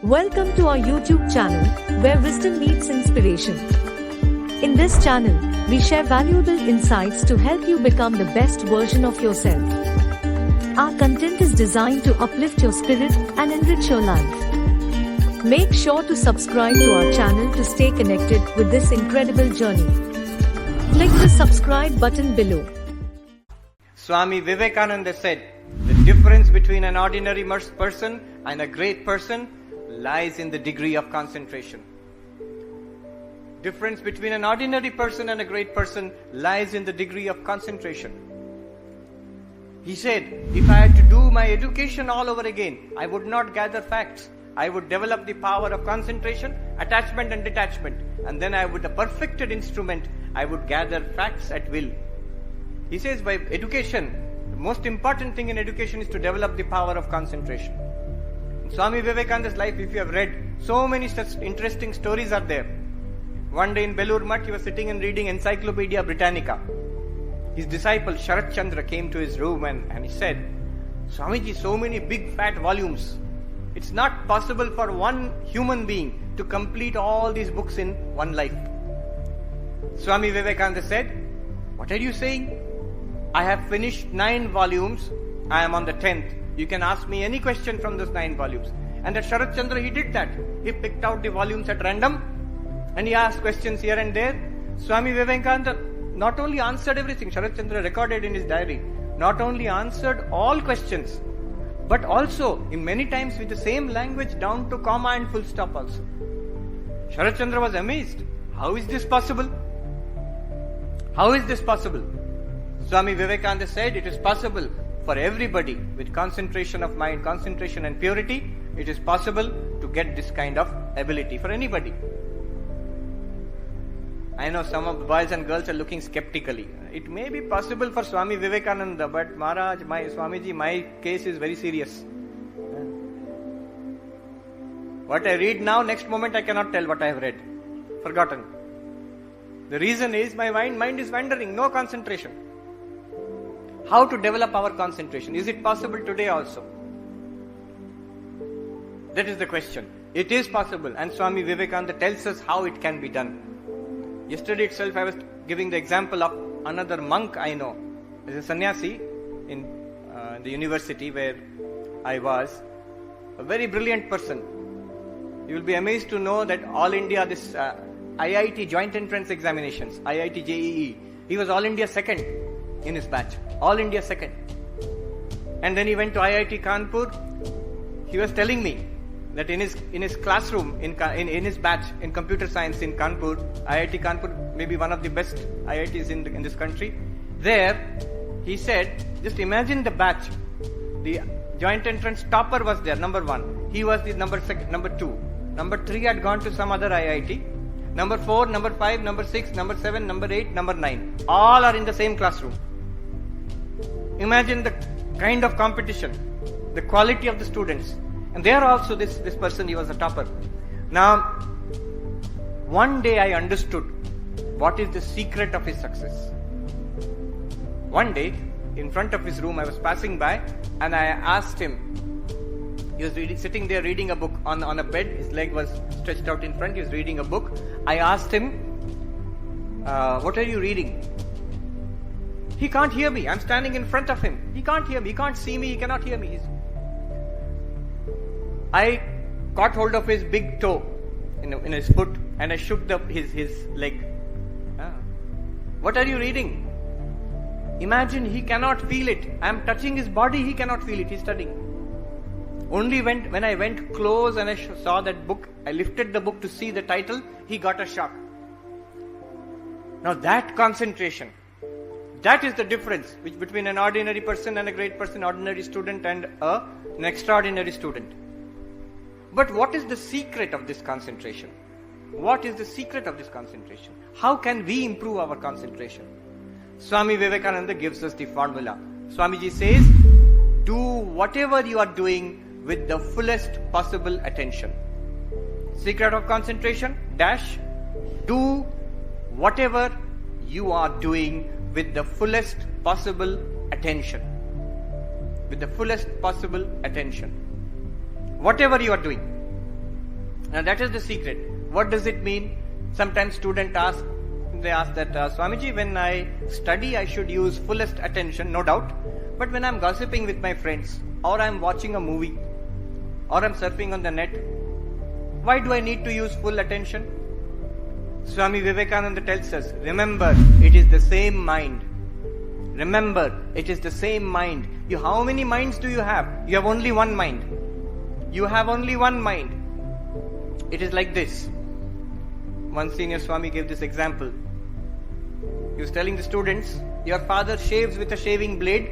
Welcome to our YouTube channel, where wisdom meets inspiration. In this channel, we share valuable insights to help you become the best version of yourself. Our content is designed to uplift your spirit and enrich your life. Make sure to subscribe to our channel to stay connected with this incredible journey. Click the subscribe button below. Swami Vivekananda said, the difference between an ordinary person and a great person lies in the degree of concentration. Difference between an ordinary person and a great person lies in the degree of concentration. He said, if I had to do my education all over again, I would not gather facts. I would develop the power of concentration, attachment and detachment. And then I would, a perfected instrument, I would gather facts at will. He says by education, the most important thing in education is to develop the power of concentration. In Swami Vivekananda's life, if you have read, so many such interesting stories are there. One day in Belur Math, he was sitting and reading Encyclopedia Britannica. His disciple Sharat Chandra came to his room and he said, Swamiji, so many big fat volumes. It's not possible for one human being to complete all these books in one life. Swami Vivekananda said, what are you saying? I have finished 9 volumes. I am on the 10th. You can ask me any question from those 9 volumes. And that Sharat Chandra, he did that. He picked out the volumes at random and he asked questions here and there. Swami Vivekananda not only answered everything, Sharat Chandra recorded in his diary, not only answered all questions, but also in many times with the same language down to comma and full stop also. Sharat Chandra was amazed. How is this possible? How is this possible? Swami Vivekananda said it is possible for everybody with concentration of mind, concentration and purity. It is possible to get this kind of ability for anybody. I know some of the boys and girls are looking skeptically. It may be possible for Swami Vivekananda, but Maharaj, Swamiji, my case is very serious. What I read now, next moment I cannot tell what I have read. Forgotten. The reason is my mind is wandering, no concentration. How to develop our concentration? Is it possible today also? That is the question. It is possible, and Swami Vivekananda tells us how it can be done. Yesterday itself I was giving the example of another monk I know. As a sannyasi in the university where I was. A very brilliant person. You will be amazed to know that all India, this IIT joint entrance examinations, IIT JEE, he was all India second in his batch. All India second. And then he went to IIT Kanpur. He was telling me that in his classroom, in his batch in computer science in Kanpur, IIT Kanpur may be one of the best IITs in this country. There, he said, just imagine the batch. The joint entrance topper was there, number 1. He was the number 2. Number 3 had gone to some other IIT. Number 4, number 5, number 6, number 7, number 8, number 9. All are in the same classroom. Imagine the kind of competition, the quality of the students. And there also this person, he was a topper. Now, one day I understood what is the secret of his success. One day, in front of his room, I was passing by and I asked him, he was sitting there reading a book on a bed, his leg was stretched out in front, he was reading a book. I asked him, what are you reading? He can't hear me. I'm standing in front of him. He can't hear me. He can't see me. He cannot hear me. I caught hold of his big toe in his foot and I shook his leg. What are you reading? Imagine he cannot feel it. I'm touching his body. He cannot feel it. He's studying. Only when I went close and I saw that book, I lifted the book to see the title, he got a shock. Now that concentration, that is the difference between an ordinary person and a great person, ordinary student and an extraordinary student. But what is the secret of this concentration? What is the secret of this concentration? How can we improve our concentration? Swami Vivekananda gives us the formula. Swamiji says, do whatever you are doing with the fullest possible attention. Secret of concentration, do whatever you are doing with the fullest possible attention. With the fullest possible attention. Whatever you are doing. Now that is the secret. What does it mean? Sometimes students ask that, Swamiji, when I study, I should use fullest attention, no doubt. But when I'm gossiping with my friends, or I'm watching a movie, or I'm surfing on the net, why do I need to use full attention? Swami Vivekananda tells us, remember, it is the same mind. Remember, it is the same mind. How many minds do you have? You have only one mind. You have only one mind. It is like this. One senior Swami gave this example. He was telling the students, your father shaves with a shaving blade.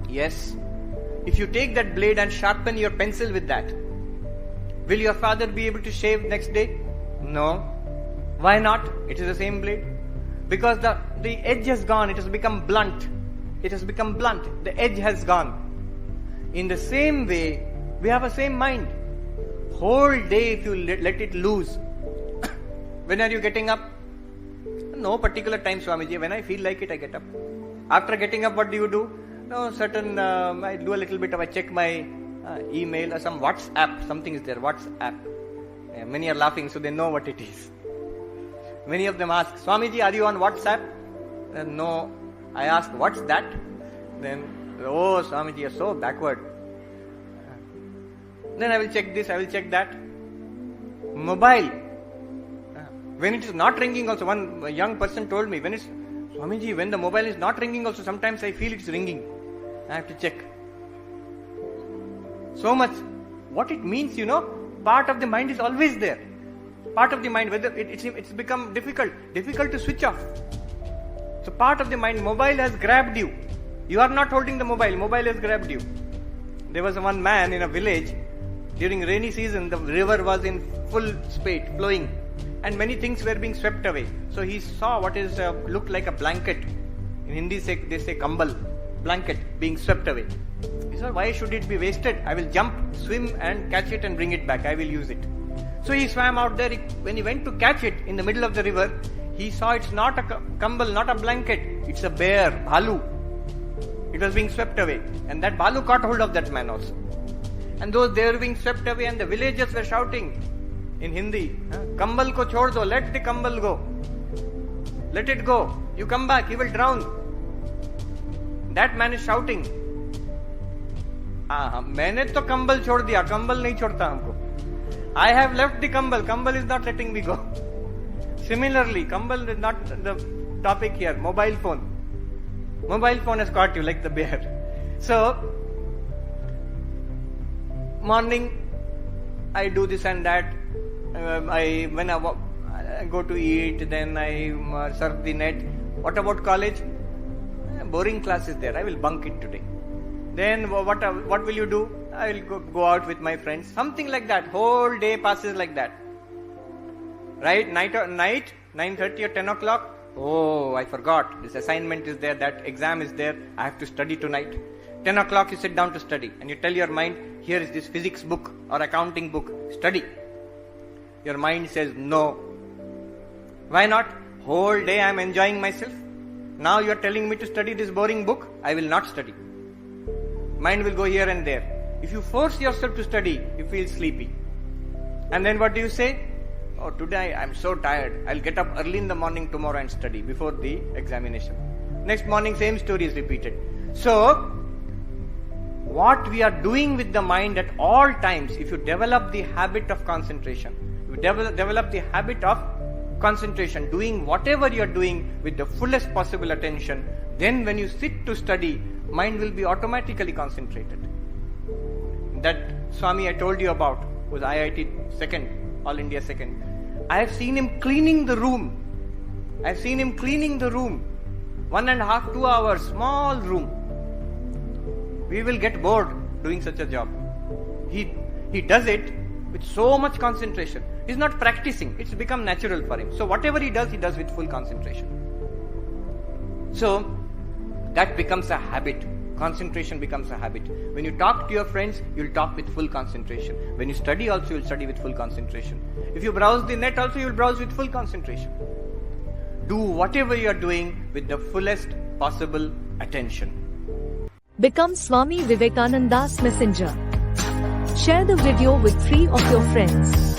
Yes. If you take that blade and sharpen your pencil with that, will your father be able to shave next day? No. Why not? It is the same blade. Because the edge has gone. It has become blunt. It has become blunt. The edge has gone. In the same way, we have a same mind. Whole day if you let it loose. When are you getting up? No particular time, Swamiji. When I feel like it, I get up. After getting up, what do you do? No, I do a little bit of, I check my email or some WhatsApp. Something is there, WhatsApp. Yeah, many are laughing, so they know what it is. Many of them ask, Swamiji, are you on WhatsApp? No. I ask, what's that? Then, oh, Swamiji, you're so backward. Then I will check this, I will check that. Mobile. When it is not ringing also, one young person told me, Swamiji, when the mobile is not ringing also, sometimes I feel it's ringing. I have to check. So much. What it means, part of the mind is always there. Part of the mind, whether it's become difficult to switch off. So part of the mind, mobile has grabbed you. You are not holding the mobile has grabbed you. There was one man in a village, during rainy season, the river was in full spate, flowing, and many things were being swept away. So he saw what is looked like a blanket. In Hindi they say kambal, blanket being swept away. He said, why should it be wasted? I will jump, swim and catch it and bring it back. I will use it. So he swam out there. When he went to catch it in the middle of the river, he saw it's not a kambal, not a blanket. It's a bear, bhalu. It was being swept away. And that bhalu caught hold of that man also. And those they were being swept away, and the villagers were shouting in Hindi, Kambal ko chhod do, let the kambal go. Let it go. You come back, he will drown. That man is shouting, मैंने तो कंबल छोड़ दिया, कंबल नहीं छोड़ता हमको. I have left the kambal is not letting me go. Similarly, kambal is not the topic here. Mobile phone has caught you like the bear. So, morning, I do this and that. When I go to eat, then I surf the net. What about college? Boring class is there. I will bunk it today. Then what will you do? I will go out with my friends. Something like that. Whole day passes like that. Right? Night, 9:30 or 10 o'clock. Oh, I forgot. This assignment is there. That exam is there. I have to study tonight. 10 o'clock you sit down to study. And you tell your mind, here is this physics book or accounting book. Study. Your mind says no. Why not? Whole day I am enjoying myself. Now you are telling me to study this boring book. I will not study. Mind will go here and there. If you force yourself to study, you feel sleepy. And then what do you say? Oh, today I am so tired. I'll get up early in the morning tomorrow and study before the examination. Next morning, same story is repeated. So, what we are doing with the mind at all times, if you develop the habit of concentration, you develop the habit of concentration, doing whatever you are doing with the fullest possible attention, then when you sit to study, mind will be automatically concentrated. That Swami I told you about was IIT second, All India second. I have seen him cleaning the room. 1.5, 2 hours, small room. We will get bored doing such a job. He does it with so much concentration. He's not practicing. It's become natural for him. So whatever he does with full concentration. So that becomes a habit. Concentration becomes a habit. When you talk to your friends, you'll talk with full concentration. When you study also, you'll study with full concentration. If you browse the net also, you'll browse with full concentration. Do whatever you are doing with the fullest possible attention. Become Swami Vivekananda's messenger. Share the video with 3 of your friends.